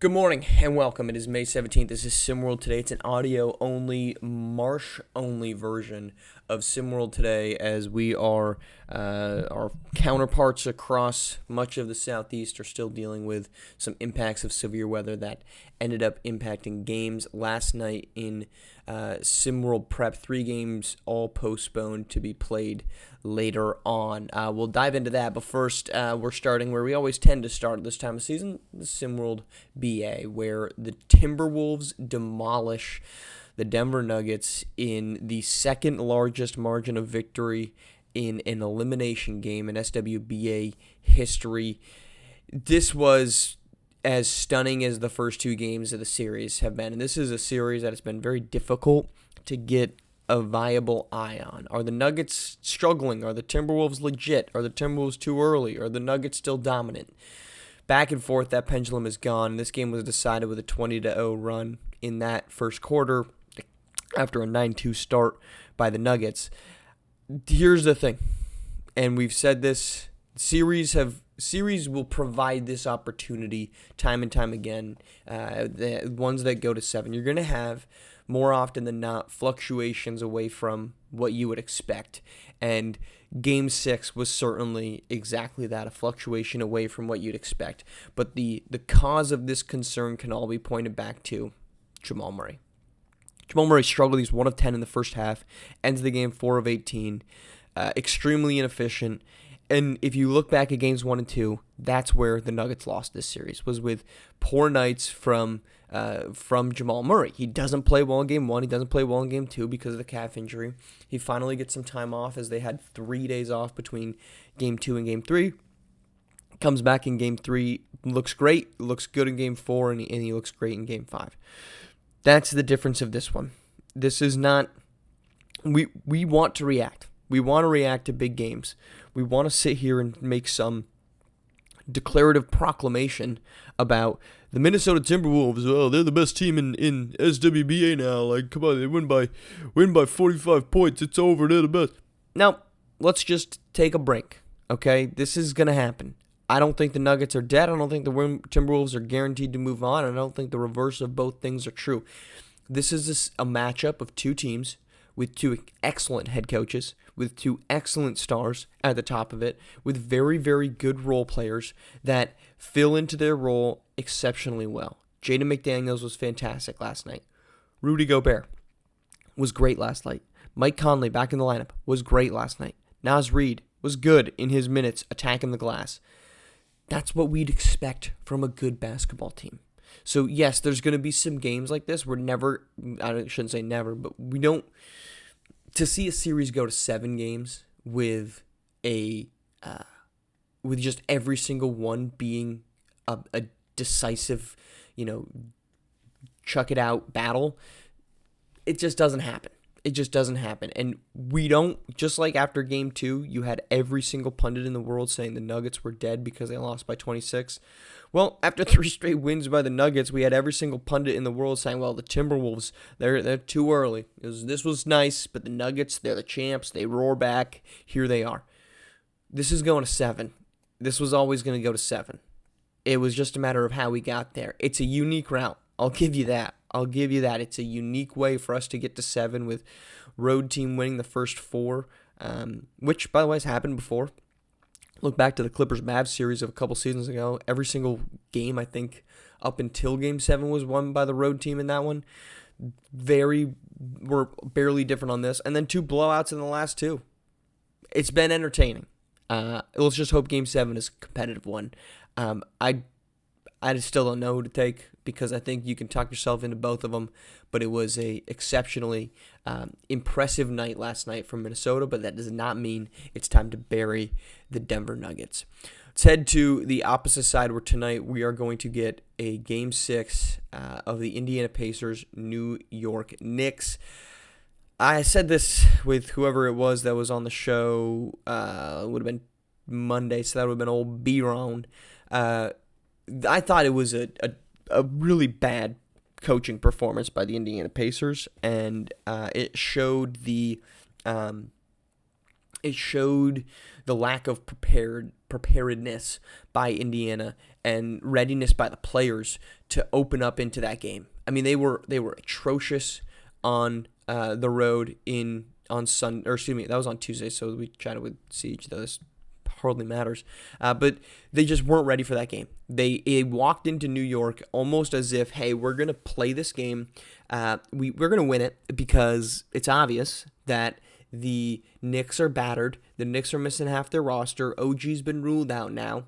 Good morning and welcome. It is May 17th. This is SimWorld Today. It's an audio-only, Marsh-only version of SimWorld Today as we are, our counterparts across much of the Southeast are still dealing with some impacts of severe weather that ended up impacting games last night in SimWorld Prep. 3 games all postponed to be played later on. We'll dive into that, but first we're starting where we always tend to start this time of season, the SimWorld BA, where the Timberwolves demolish the Denver Nuggets in the second largest margin of victory in an elimination game in SWBA history. This was as stunning as the first 2 games of the series have been, and this is a series that has been very difficult to get a viable eye on. Are the Nuggets struggling? Are the Timberwolves legit? Are the Timberwolves too early? Are the Nuggets still dominant? Back and forth, that pendulum is gone. This game was decided with a 20-0 run in that first quarter after a 9-2 start by the Nuggets. Here's the thing, and we've said this, series will provide this opportunity time and time again. The ones that go to 7, you're going to have more often than not fluctuations away from what you would expect. And Game 6 was certainly exactly that, a fluctuation away from what you'd expect. But the cause of this concern can all be pointed back to Jamal Murray. Jamal Murray struggled. He's 1 of 10 in the first half, ends the game 4 of 18, extremely inefficient. And if you look back at games 1 and 2, that's where the Nuggets lost this series, was with poor nights from Jamal Murray. He doesn't play well in game 1. He doesn't play well in game 2 because of the calf injury. He finally gets some time off as they had 3 days off between game 2 and game 3. Comes back in game 3, looks great, looks good in game 4, and he looks great in game 5. That's the difference of this one. This is not... We want to react. We want to react to big games. We want to sit here and make some declarative proclamation about the Minnesota Timberwolves. Oh, they're the best team in SWBA now. Like, come on, they win by 45 points. It's over. They're the best. Now, let's just take a break, okay? This is going to happen. I don't think the Nuggets are dead. I don't think the Timberwolves are guaranteed to move on. I don't think the reverse of both things are true. This is a matchup of 2 teams with 2 excellent head coaches, with 2 excellent stars at the top of it, with very, very good role players that fill into their role exceptionally well. Jaden McDaniels was fantastic last night. Rudy Gobert was great last night. Mike Conley back in the lineup was great last night. Naz Reid was good in his minutes attacking the glass. That's what we'd expect from a good basketball team. So, yes, there's going to be some games like this. I shouldn't say never, but we don't... To see a series go to 7 games with with just every single one being a decisive, chuck it out battle, it just doesn't happen. It just doesn't happen. And we don't, just like after game 2, you had every single pundit in the world saying the Nuggets were dead because they lost by 26. Well, after 3 straight wins by the Nuggets, we had every single pundit in the world saying, well, the Timberwolves, they're too early. This was nice, but the Nuggets, they're the champs. They roar back. Here they are. This is going to 7. This was always going to go to 7. It was just a matter of how we got there. It's a unique route. I'll give you that. It's a unique way for us to get to 7 with road team winning the first 4, which, by the way, has happened before. Look back to the Clippers-Mavs series of a couple seasons ago. Every single game, I think, up until Game 7 was won by the road team in that one. We're barely different on this. And then 2 blowouts in the last 2. It's been entertaining. Let's just hope Game 7 is a competitive one. I still don't know who to take because I think you can talk yourself into both of them, but it was a exceptionally impressive night last night from Minnesota, but that does not mean it's time to bury the Denver Nuggets. Let's head to the opposite side where tonight we are going to get a Game 6 of the Indiana Pacers, New York Knicks. I said this with whoever it was that was on the show. It would have been Monday, so that would have been old B-Ron. I thought it was a really bad coaching performance by the Indiana Pacers, and it showed the lack of preparedness by Indiana and readiness by the players to open up into that game. I mean, they were atrocious on the road on Sunday, or excuse me, that was on Tuesday, so we chatted with Siege, though this hardly matters. But they just weren't ready for that game. They walked into New York almost as if, hey, we're going to play this game. We're going to win it because it's obvious that the Knicks are battered. The Knicks are missing half their roster. OG's been ruled out now.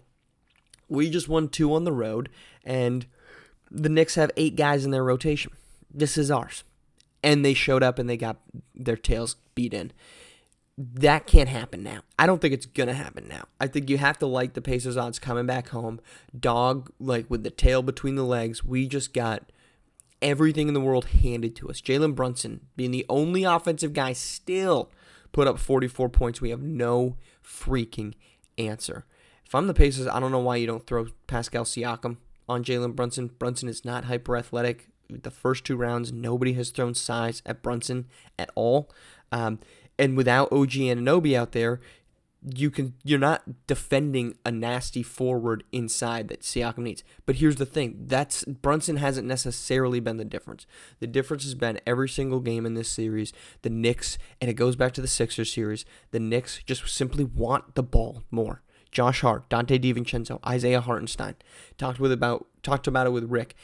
We just won 2 on the road, and the Knicks have 8 guys in their rotation. This is ours. And they showed up and they got their tails beat in. That can't happen now. I don't think it's going to happen now. I think you have to like the Pacers odds coming back home. Dog, like with the tail between the legs. We just got everything in the world handed to us. Jalen Brunson being the only offensive guy still put up 44 points. We have no freaking answer. If I'm the Pacers, I don't know why you don't throw Pascal Siakam on Jalen Brunson. Brunson is not hyper athletic. The first 2 rounds, nobody has thrown size at Brunson at all. And without OG Anunoby out there, you're not defending a nasty forward inside that Siakam needs. But here's the thing: Brunson hasn't necessarily been the difference. The difference has been every single game in this series, the Knicks, and it goes back to the Sixers series. The Knicks just simply want the ball more. Josh Hart, Dante DiVincenzo, Isaiah Hartenstein. Talked about it with Rick.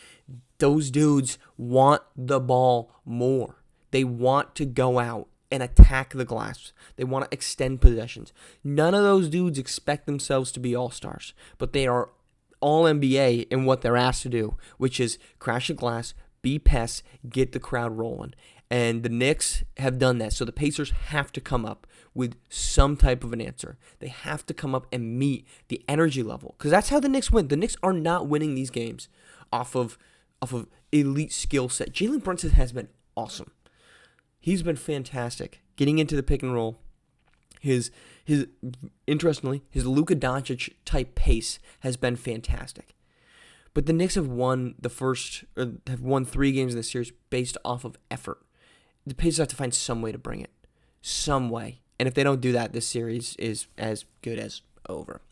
Those dudes want the ball more. They want to go out and attack the glass. They want to extend possessions. None of those dudes expect themselves to be all-stars, but they are all NBA in what they're asked to do, which is crash the glass, be pests, get the crowd rolling. And the Knicks have done that. So the Pacers have to come up with some type of an answer. They have to come up and meet the energy level, because that's how the Knicks win. The Knicks are not winning these games off of elite skill set. Jalen Brunson has been awesome. He's been fantastic getting into the pick and roll. Interestingly, his Luka Doncic type pace has been fantastic. But the Knicks have won 3 games in this series based off of effort. The Pacers have to find some way to bring it. Some way. And if they don't do that, this series is as good as over.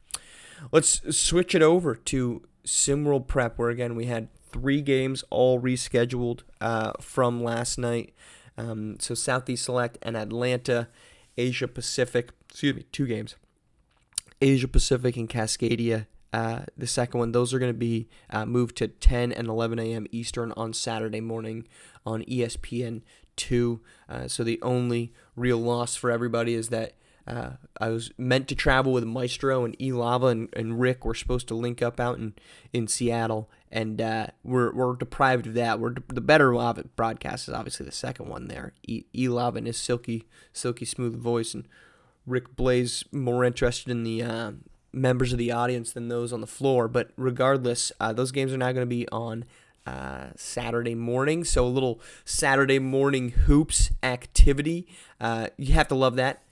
Let's switch it over to SimWorld Prep, where again we had 3 games all rescheduled from last night. So Southeast Select and Atlanta, Asia Pacific, 2 games. Asia Pacific and Cascadia, the second one. Those are going to be moved to 10 and 11 a.m. Eastern on Saturday morning on ESPN2. So the only real loss for everybody is that I was meant to travel with Maestro and E-Lava and Rick. We're supposed to link up out in Seattle, and we're deprived of that. The better Lava broadcast is obviously the second one there. E-Lava and his silky smooth voice, and Rick Blaze more interested in the members of the audience than those on the floor. But regardless, those games are now going to be on Saturday morning. So a little Saturday morning hoops activity. You have to love that.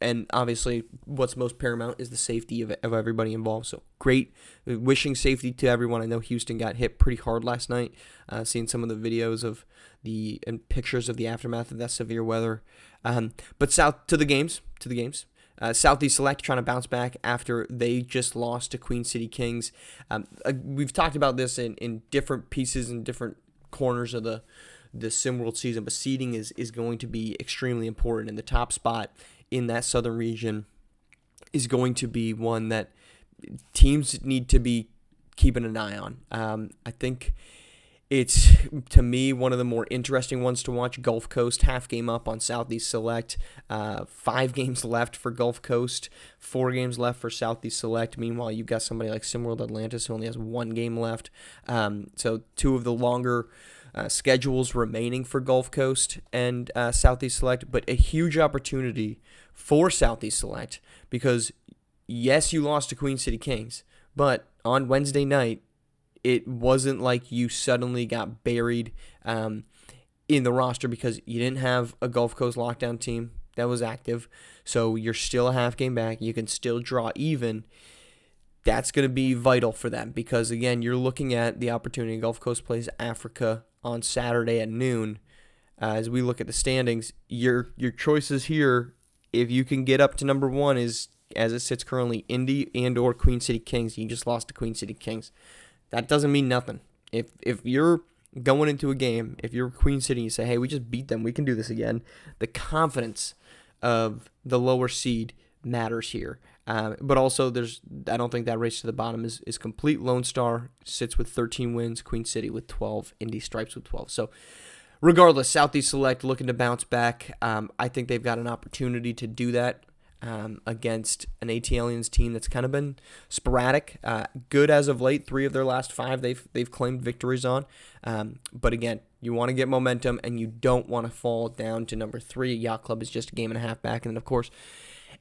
And obviously, what's most paramount is the safety of everybody involved. So great, wishing safety to everyone. I know Houston got hit pretty hard last night. Seeing some of the videos and pictures of the aftermath of that severe weather. But to the games. Southeast Select trying to bounce back after they just lost to Queen City Kings. We've talked about this in different pieces and different corners of the SimWorld season, but seeding is going to be extremely important, and the top spot in that southern region is going to be one that teams need to be keeping an eye on. I think it's, to me, one of the more interesting ones to watch. Gulf Coast, half game up on Southeast Select. 5 games left for Gulf Coast, 4 games left for Southeast Select. Meanwhile, you've got somebody like SimWorld Atlantis who only has 1 game left. So 2 of the longer schedules remaining for Gulf Coast and Southeast Select, but a huge opportunity for Southeast Select because, yes, you lost to Queen City Kings, but on Wednesday night, it wasn't like you suddenly got buried in the roster because you didn't have a Gulf Coast lockdown team that was active, so you're still a half game back. You can still draw even. That's going to be vital for them because, again, you're looking at the opportunity. Gulf Coast plays Africa on Saturday at noon. As we look at the standings, your choices here, if you can get up to number 1, is as it sits currently, Indy and or Queen City Kings. You just lost to Queen City Kings. That doesn't mean nothing. If you're going into a game, if you're Queen City, you say, hey, we just beat them, we can do this again. The confidence of the lower seed matters here. But also, I don't think that race to the bottom is complete. Lone Star sits with 13 wins, Queen City with 12, Indy Stripes with 12. So regardless, Southeast Select looking to bounce back. I think they've got an opportunity to do that against an AT Aliens team that's kind of been sporadic. Good as of late. 3 of their last 5 they've claimed victories on. But again, you want to get momentum, and you don't want to fall down to number 3. Yacht Club is just a game and a half back. And then, of course,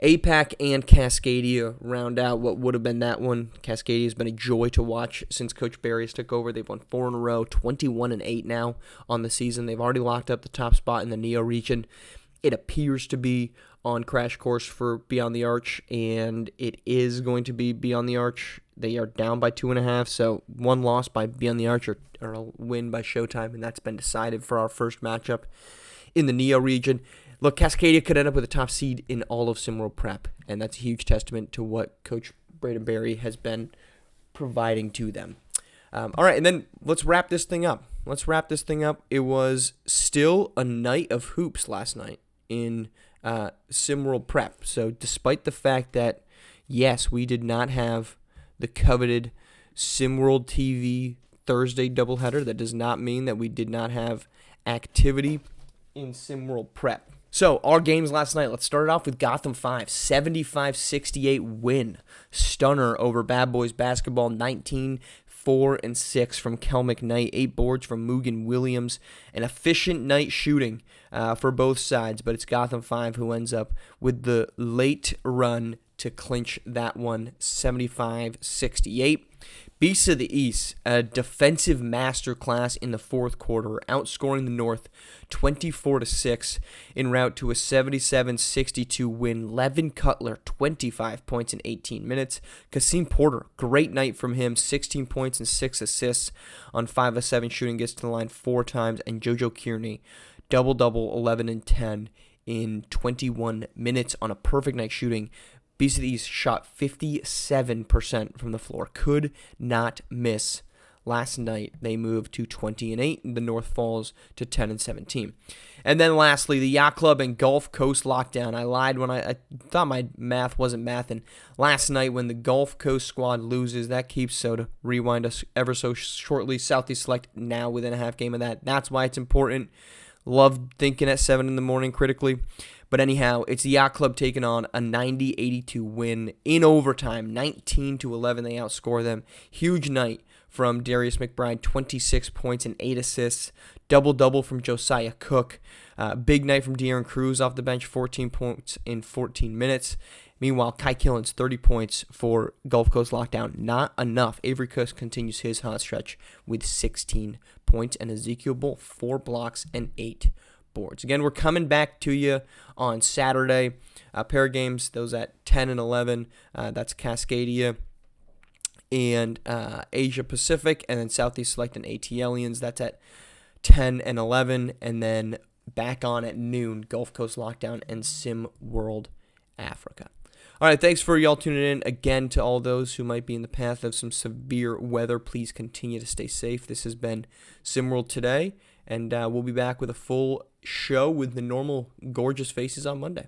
APAC and Cascadia round out what would have been that one. Cascadia has been a joy to watch since Coach Barrios took over. They've won 4 in a row, 21-8 now on the season. They've already locked up the top spot in the Neo region. It appears to be on crash course for Beyond the Arch, and it is going to be Beyond the Arch. They are down by 2.5, so 1 loss by Beyond the Arch or a win by Showtime, and that's been decided for our first matchup in the Neo region. Look, Cascadia could end up with a top seed in all of SimWorld Prep, and that's a huge testament to what Coach Braden Berry has been providing to them. All right, and then let's wrap this thing up. It was still a night of hoops last night in SimWorld Prep. So despite the fact that, yes, we did not have the coveted SimWorld TV Thursday doubleheader, that does not mean that we did not have activity in SimWorld Prep. So, our games last night, let's start it off with Gotham 5, 75-68 win. Stunner over Bad Boys Basketball, 19-4-6 from Kel McKnight, 8 boards from Mugen Williams. An efficient night shooting for both sides, but it's Gotham 5 who ends up with the late run to clinch that one, 75-68. Beasts of the East, a defensive masterclass in the fourth quarter, outscoring the North 24-6 en route to a 77-62 win. Levin Cutler, 25 points in 18 minutes. Kasim Porter, great night from him, 16 points and 6 assists on 5 of 7 shooting, gets to the line 4 times. And JoJo Kearney, double-double, 11 and 10 in 21 minutes on a perfect night shooting. Beasts of the East shot 57% from the floor. Could not miss. Last night, they moved to 20-8. The North falls to 10-17. And then lastly, the Yacht Club and Gulf Coast lockdown. I lied when I thought my math wasn't mathing. Last night, when the Gulf Coast squad loses, that keeps, so to rewind us ever so shortly, Southeast Select now within a half game of that. That's why it's important. Love thinking at 7 in the morning critically. But anyhow, it's the Yacht Club taking on a 90-82 win in overtime. 19-11, they outscore them. Huge night from Darius McBride, 26 points and 8 assists. Double-double from Josiah Cook. Big night from De'Aaron Cruz off the bench, 14 points in 14 minutes. Meanwhile, Kai Killens, 30 points for Gulf Coast Lockdown. Not enough. Avery Cook continues his hot stretch with 16 points. And Ezekiel Bull, 4 blocks and 8 boards. Again, we're coming back to you on Saturday. Pair of games, those at 10 and 11. That's Cascadia and Asia Pacific. And then Southeast Select and AT Aliens. That's at 10 and 11. And then back on at noon, Gulf Coast Lockdown and SimWorld Africa. All right, thanks for y'all tuning in. Again, to all those who might be in the path of some severe weather, please continue to stay safe. This has been SimWorld Today, and we'll be back with a full show with the normal gorgeous faces on Monday.